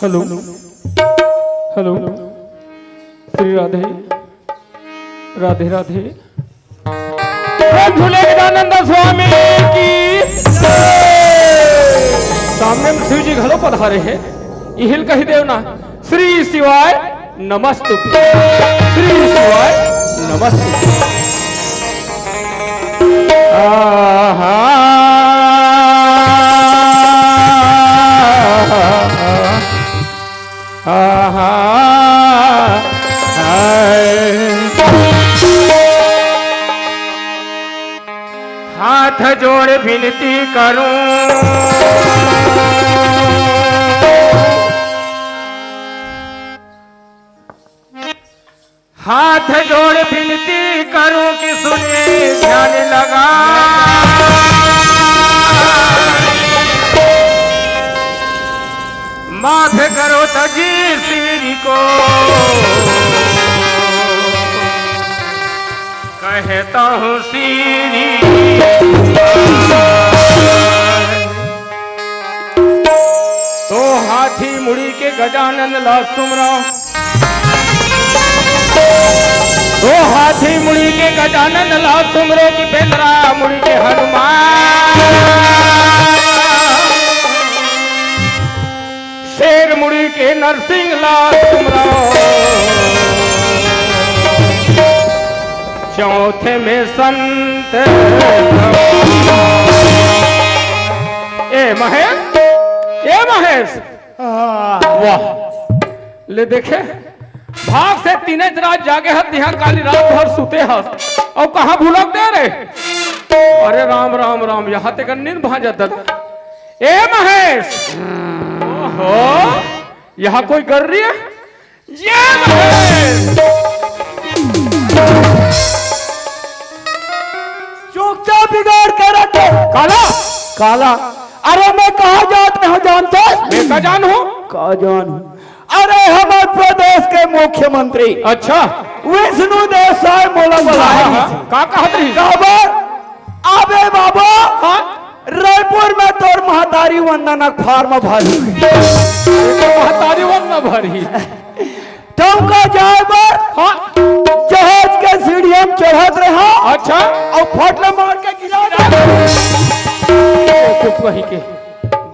Hello hello Shri Radhe Radhe Radhe झूले गजानंद स्वामी की सामने में शिव जी घलो पधारे हैं इहिल कही देव ना श्री शिवाय नमस्तुते श्री शिवाय नमस्तुते आहा आहा हाथ जोड़ विनती करूं हाथ जोड़ विनती करूं कि सुने ध्यान लगा माफ करो तजी श्री को कहता हूँ श्री तो हाथी मुड़ी के गजानन ला सुमरा तो हाथी मुड़ी के गजानन ला सुमरो की पेंद्रा मुड़ी के हनुमान शेर मुड़ी के नरसिंह ला सुमरो चौथे में संत ए महेश वाह ले देखे भाग से तीन रात जागे हत यहाँ काली रात भर सुते हस और कहाँ भूलक दे रहे अरे राम राम राम यहाँ तक नींद भाजत ए महेश ओहो यहाँ कोई कर रही है ये महेश चूकता बिगाड़ कर रखे काला काला। अरे मैं कहा जात में हूँ जानते मैं का जान हूँ कहा जान हूँ अरे हमारे प्रदेश के मुख्यमंत्री अच्छा विष्णु देव साहब मोला बुलाया का कहत रही अबे बाबा रायपुर में तोर महतारी वंदना फार्म भरी महतारी वंदना भरी तुमका जाए बर जहाज के सीढ़ियां चढ़त रहा अच्छा और फटले मार के गिरा वही के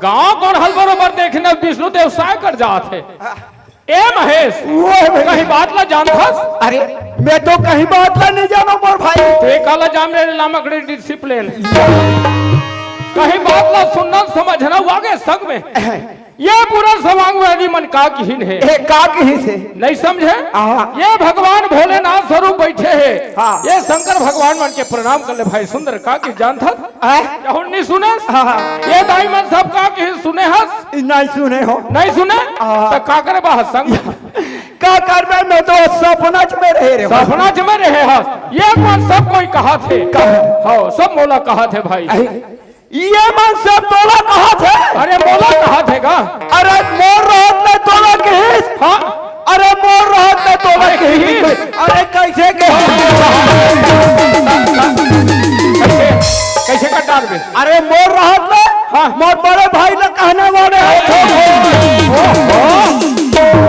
गांव कौन हल बरोबर देखने विष्णु देव साय कर जात है ए महेश वो कहीं बात ला जानथस अरे मैं तो कहीं बात ला नहीं जानो मोर भाई ते काला जाम रे नामक डिसिप्लिन कहीं बात ला सुनना समझना आगे संग में ये पूरा समांगवादी मन का किहिन है का कहीं से नहीं समझे ये भगवान भोलेनाथ स्वरूप बैठे हैं ये शंकर भगवान मन के प्रणाम कर ले भाई सुंदर का कि जान था नहीं सुने ये दाई मन सब का कि सुने हस नहीं सुने हो नहीं सुने तो का करे बाहर संग का कर मैं तो सपना में रहे रे सपना में रहे हस ये मन सब कोई कहा थे हाँ सब मोला कहा थे भाई ये मन सब तोला कहा थे अरे मोला कहा थे का अरे मोर रात में तोला कहिस हाँ अरे मोर रात में तोला कहिस अरे कैसे कैसे का डाल दे अरे मोर रात में हाँ मोर बड़े भाई ने कहने वाले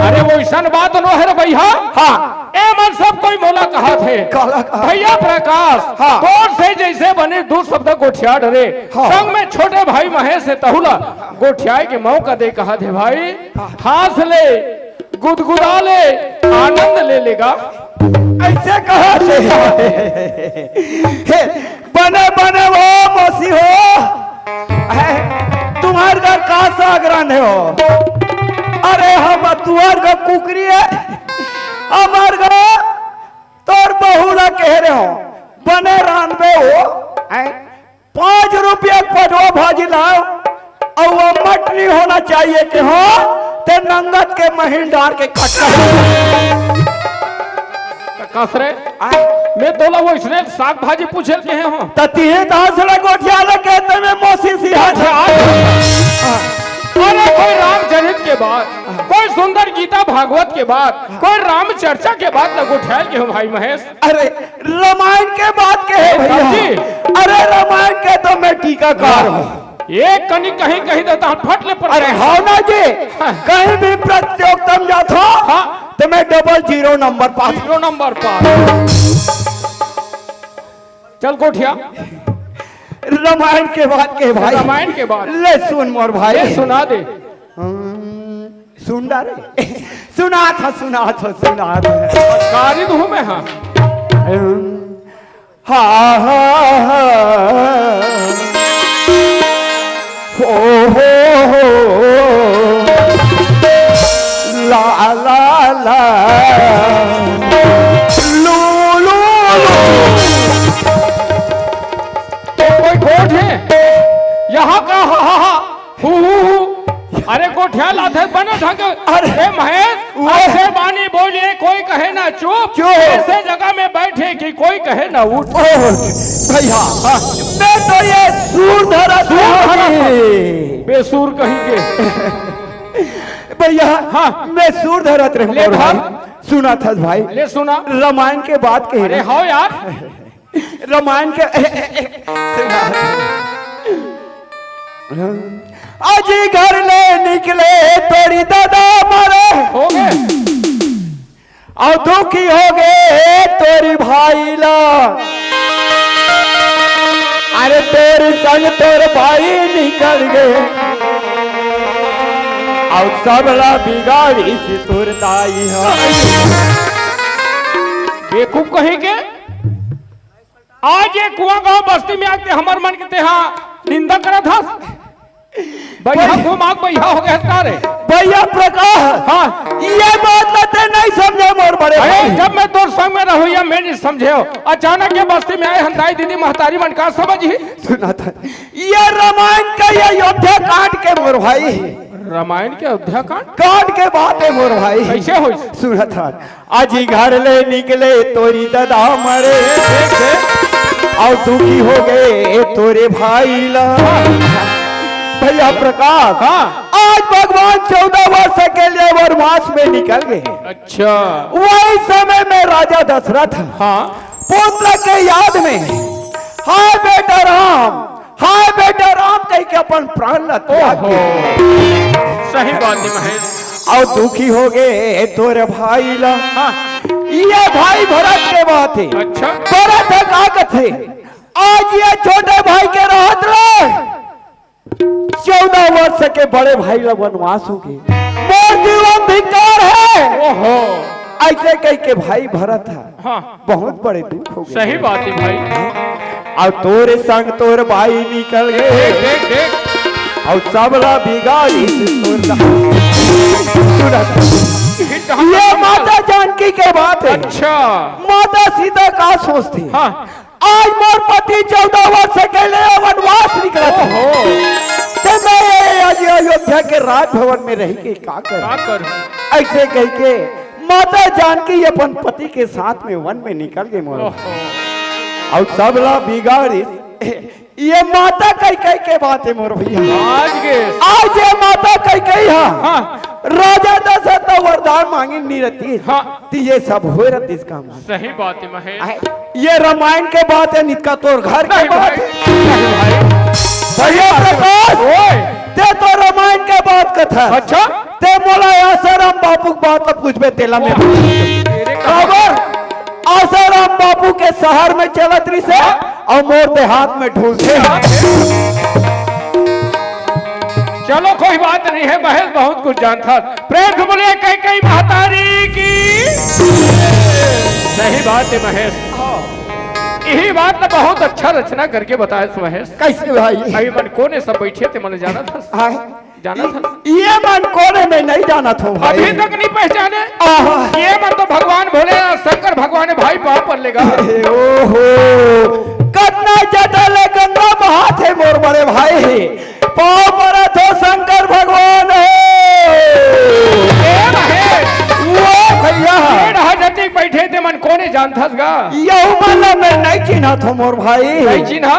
अरे वो ऐसा बात नो है भैया हाँ ए मन सब कोई मोला कहा थे भैया प्रकाश तोर से जैसे बने दूर शब्द गोठिया डरे संग में छोटे भाई महेश से तहुला गोठिया के मौका दे कहा थे भाई हाथ ले गुदगुदा ले आनंद ले लेगा ऐसे कहा बने बने वो मौसी हो तुम्हारे घर का सागरान है हो अरे हम तुहार का कुकरी है हमार घर तोर बहुला कह रहे हो बने रानबे हो 5 रुपया पटवा भाजी लाओ और वो मटनी होना चाहिए कि हो ते नंगत के महीन डार के खट्टा कसरे मैं तोला वो इसने साग भाजी पूछे के हैं हो ततीहे दास रे गोठिया ले कहते में मौसी सिहा अरे कोई रामचरित के बाद कोई सुंदर गीता भागवत के बाद कोई राम चर्चा के बाद लगो ठहर के हो भाई महेश अरे रामायण के बाद के है भैया अरे रामायण के तो मैं टीकाकार हूँ ये कहीं कहीं कहीं देता हूँ फट ले पर। अरे हाँ ना जी, कहीं भी प्रतियोगिता में जाता हाँ तो मैं 00 नंबर पास। 0 नंबर पास। चल कोठिया रामायण के बाद के भाई, रामायण के बाद ले सुन मोर भाई, ये सुना दे। सुन डारे सुना था कारिद हूँ मैं। हाँ हाँ हाँ हो ला ला ला लू लू तो कोई कोठ है यहाँ का? हा हा हा हु। अरे कोठिया लाथे बने था के। अरे महेश ऐसे बानी बोलिए कोई कहे ना चुप, ऐसे जगह में बैठे कि कोई कहे ना उठ। भैया मैं तो ये सूर धरा बेसूर कहीं के। भैया हाँ मैं सूर धरत ले धर। सुना था भाई, ले सुना रामायण के बाद के। अरे हाँ यार रामायण के आज घर ले निकले तोरी दादा मारे हो गए और दुखी हो गए तोरी भाई ला। अरे तेरे संग तोर भाई निकल गए और सबला बिगाड़ी से तोर दाई बेवकूफ कहीं के। आज ये कुआं गांव बस्ती में आके हमार मन के यहाँ निंदा करा था। भैया घुमाक भैया हो गए तारे। भैया प्रकाश हाँ ये बात तो नहीं समझे मोर बड़े भाई। जब मैं तोर संग में रहूँ मैं नहीं समझे हो। अचानक ये बस्ती में आए हंदाई दीदी महतारी मन का समझी। सुना था ये रामायण का ये अयोध्या कांड के मोर भाई। रामायण के अयोध्या कांड के बात है मोर भाई। कैसे हो? सुना था आज ही घर ले निकले तोरी दादा मरे और दुखी हो गए तोरे भाई ला। भैया प्रकाश हाँ आज भगवान 14 वर्ष के लिए वनवास में निकल गए। अच्छा वही समय में राजा दशरथ हाँ पुत्र के याद में हाय बेटा राम, हाय बेटा राम कह के अपन प्राण त्याग दिए। सही बात है महेश। और दुखी हो गए तोरे भाई ला। हाँ ये भाई भरत के बात है। अच्छा भरत है काकत है। आज ये छोटे भाई के रहत रहे 14 वर्ष के बड़े भाई ला वनवास हो गए। मोर जीवन धिक्कार है। ओहो ऐसे कह के भाई भरत था। हाँ बहुत बड़े दुख हो गए। सही बात है भाई। और तोरे संग तोर भाई निकल गए देख देख और सबला बिगाड़ी से तोर। ये माता जानकी के बात है। अच्छा माता सीता का सोचती। हाँ आज मोर पति 14 वर्ष के लिए वनवास निकला था। मैं आज अयोध्या के राजभवन में रह के क्या कर ऐसे कह के माता जानकी अपन पति के साथ में वन में निकल गए मोर। और सबला बिगाड़ी ये माता कह के बात है मोर भैया। आज ये माता कह हाँ राजा दशरथ वरदान मांगे नहीं रहती। हाँ तो ये सब हो रहती इसका। सही बात है महेश। ये रामायण के बात है नित्का तोर घर के बात है। भैया प्रकाश ते तो रामायण के बात कथा। अच्छा ते मोला आसाराम बापू की बात कुछ में तेला में खबर आसाराम बापू के शहर में चलत रही से और मोर के हाथ में ढूल से। चलो कोई बात नहीं है महेश बहुत कुछ जानता। प्रेम से बोले कहीं कहीं महतारी की। सही बात है महेश। यही बात ना बहुत अच्छा रचना करके बताया महेश। कैसे भाई? अभी मन कोने सब बैठे थे मैंने जाना था। जाना था ये मन कोने में नहीं जाना था भाई। अभी तक नहीं पहचाने। ये मन तो भगवान भोले शंकर भगवान भाई पाप पर लेगा। ओहो कितना जटल गंगा बहा थे मोर बड़े भाई। पाप पर तो शंकर भगवान भैया बैठे थे मन कोने जानता मैं नहीं चिन्हा था मोर भाई। नहीं चिन्हा?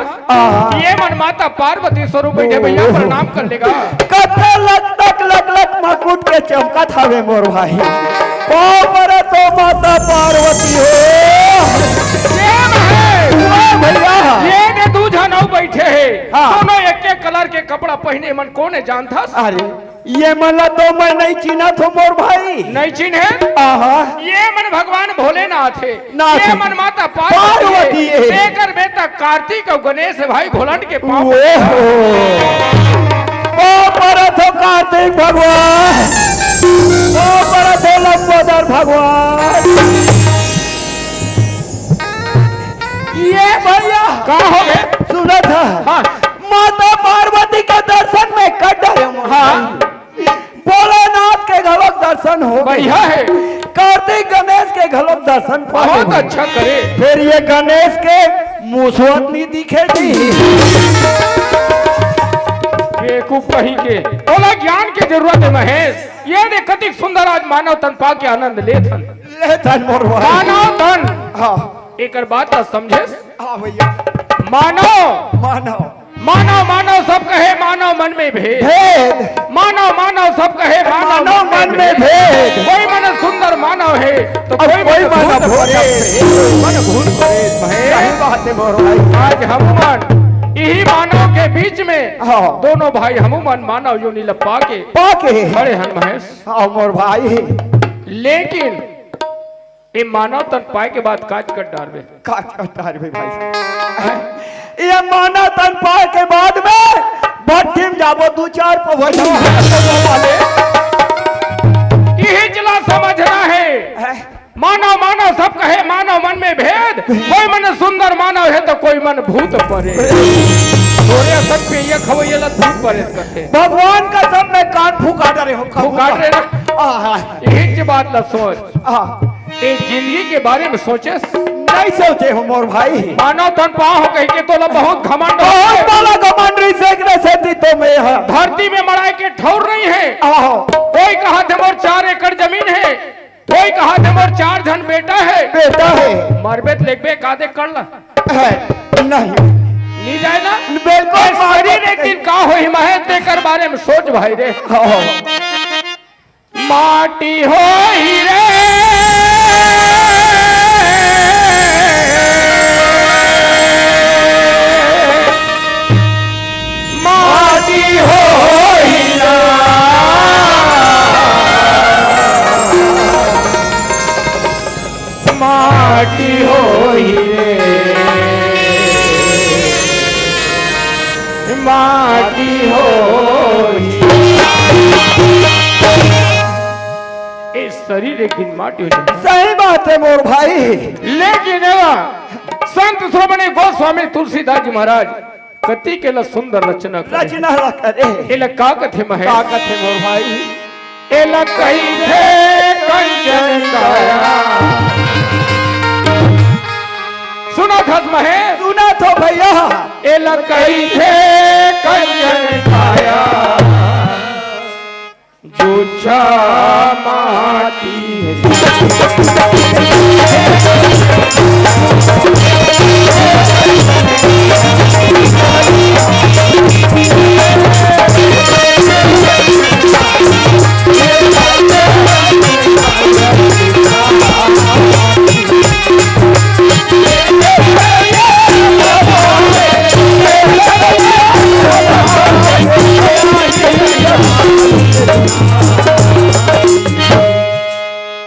ये मन माता पार्वती स्वरूप बैठे भैया प्रणाम कर लेगा। कत्ते लक मकुट के चमका था वे मोर भाई। पर तो माता पार्वती हो भैया। ये ने दूजा नौ बैठे है। दोनों एक एक कलर के कपड़ा पहने मन कौन जानता? अरे ये मला तो मैं नहीं चिन्हा थो मोर भाई। नहीं चिन्हे? आहा ये मन भगवान भोलेनाथ है, नाथ ये है। मन माता पार्वती पार्वती है। है, बेकर बेटा कार्तिक और गणेश भाई भोलन के पाँव ओहो ओ परत हो कार्तिक भगवान, ओ परत हो लंबोदर भगवान। ये भैया कहा हो गए? सुना था हाँ माता पार्वती का दर्शन में कर डाले। हाँ भोलेनाथ के घलोक दर्शन हो बढ़िया है, कार्तिक गणेश के घलोक दर्शन बहुत अच्छा करे। फिर ये गणेश के मुसवत नहीं दिखे थी। बेवकूफ कहीं के बोला ज्ञान की जरूरत है महेश। ये देख कतिक सुंदर आज मानव तन पा के आनंद लेथन। लेथन मोर भाई। मानव तन हाँ एक बात तो समझे, हाँ भैया मानव मानो मानव मानव सब कहे मानव मन में भेद, भेद मानव मानव सब कहे मानव मन में भेद। कोई मन सुंदर मानव है तो अब कोई कोई मन मन भूत भूत परे, मन भूत परे। सही महेश बात है मोर भाई। आज हनुमान यही मानव के बीच में हाँ दोनों भाई हनुमान मानव योनि लपा के पाके खड़े हन महेश। हाँ मोर भाई। लेकिन ये मानव तन पाए के बाद काज कर डालवे भाई ये माना तन पाए के बाद में भट्टी में जाबो दो चार पवैया वाले। यही जिला समझना है मानव मानव सब कहे मानव मन में भेद, कोई मन सुंदर मानव है तो कोई मन भूत परे। थोड़े सब पे ये खवैया लत भूत परे करते भगवान का सब में कान फूका रहे हो। फुकार रहे ना। यही बात न सोच, ये जिंदगी के बारे में सोचे नहीं सोचे हो मोर भाई। मानव तन पाओ कह के तो बहुत घमंड हो। बहुत बड़ा कमांडरी से तो मैं है। धरती में मड़ाई के ठौर नहीं है। आहो कोई कहा थे मोर 4 एकड़ जमीन है, कोई कहा थे मोर 4 जन बेटा है। बेटा है मरबेत लेबे कादे कर ला नहीं जाए ना बिल्कुल। शरीर एक दिन का हो हिमायत देकर बारे में सोच भाई रे। माटी हो ही रे माटी हो ही रा, माटी हो ही रे, माटी हो ही। इस शरीर एक दिन माटी हो जाए। सही बात है मोर भाई। लेकिन संत श्रोमणी गोस्वामी तुलसीदास जी महाराज कति के ल सुंदर रचना रचना करे एला का कथे महे का कथे मोर भाई। एला कही थे कंचन काया। सुना था महे? सुना तो भैया। एला कही थे कंचन काया, जो माटी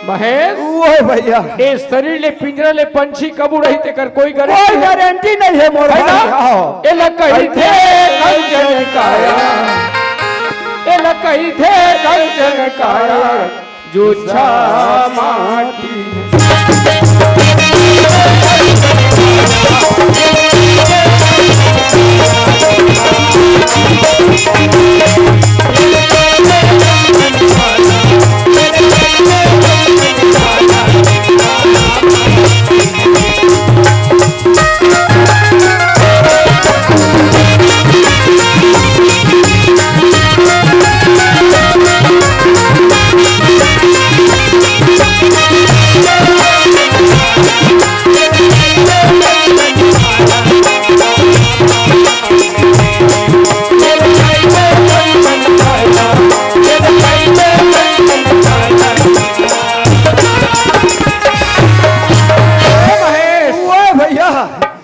महेश वो भैया ए शरीर ले पिंजरा ले पंछी कब उड़ही ते कर कोई गारंटी नहीं है मोर है भाई। ना? ए लकही थे कंचन काया, ए लकही थे कंचन काया, जो माटी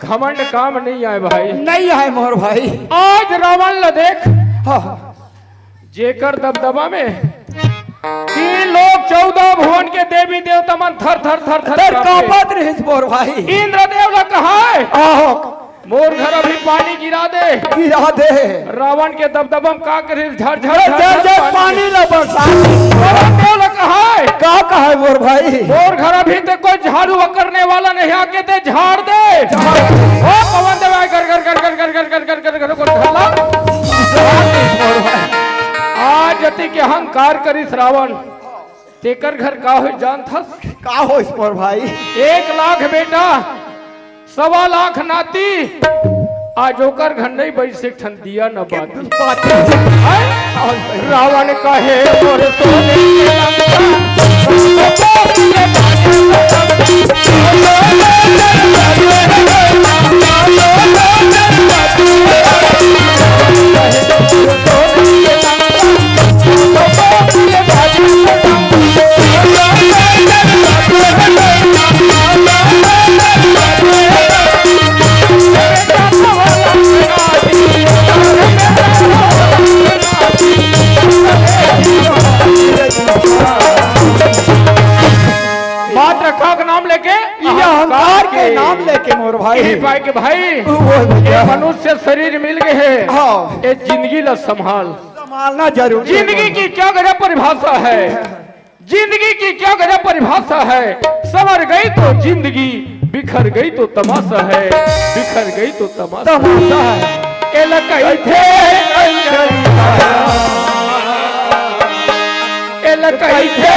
घमंड काम नहीं आए भाई। नहीं है मोर भाई। आज रावण ल देख हाँ जेकर दबदबा में 3 लोग 14 भुवन के देवी देवता मन थर थर थर थर तर कांपे। कापत रहिस मोर भाई। इंद्रदेव ने कहा है आहो मोर घर अभी पानी गिरा दे। गिरा दे रावण के दबदबम का करे झर झर अरे जर जर पानी न बरसा। देव ने कहा है का है मोर भाई। मोर घर अभी ते कोई झाड़ू करने वाला नहीं आके ते झाड़ दे। ओ पवन देव आए कर कर कर कर कर कर कर कर कर कर धरला। मोर भाई आज जति के अहंकार करिस रावण तेकर घर का हो जान थस। का हो इस मोर भाई। 1 लाख बेटा 1.25 लाख नाती आज ओकर घर नहीं बैठ से ठन दिया न बाती। रावण कहे मोर सोने मात्र का नाम लेके ये अहंकार के नाम लेके मोर भाई। भाई के भाई वो भैया मनुष्य शरीर मिल गए है। हाँ ये जिंदगी ला संभाल। संभालना जरूरी है। जिंदगी की क्या गजब परिभाषा है। जिंदगी की क्या गजब परिभाषा है। संवर गई तो जिंदगी बिखर गई तो तमाशा है। बिखर गई तो तमाशा है। एलकई थे एलकई थे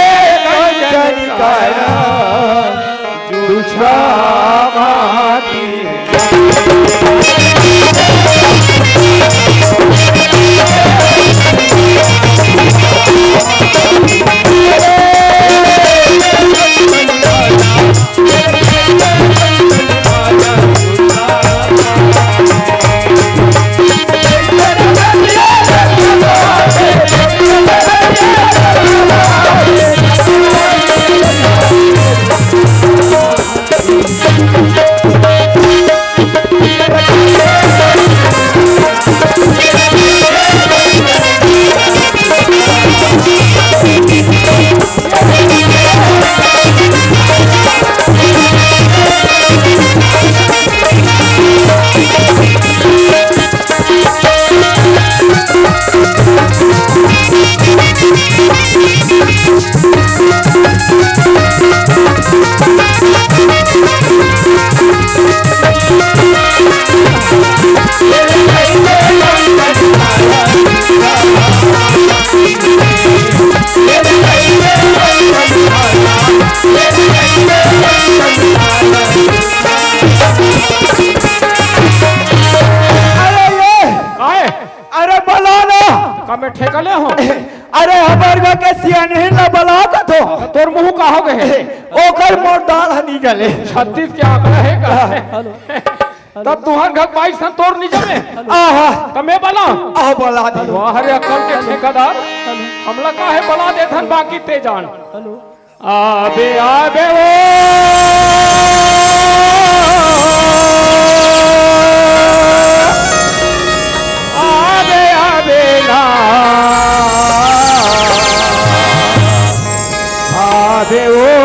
में ठेकले हो। अरे हमर गा के सियाने न बला का तो तोर मुंह का हो गए ओकर मोर दाल हनी गले 36 के आंकड़ा है का तब तुहर घर 22 सन तोर नीचे में आहा तमे बला आ बला दी वाह रे अकल के ठेकेदार हमला का है बला दे धन बाकी ते जान आबे आबे ओ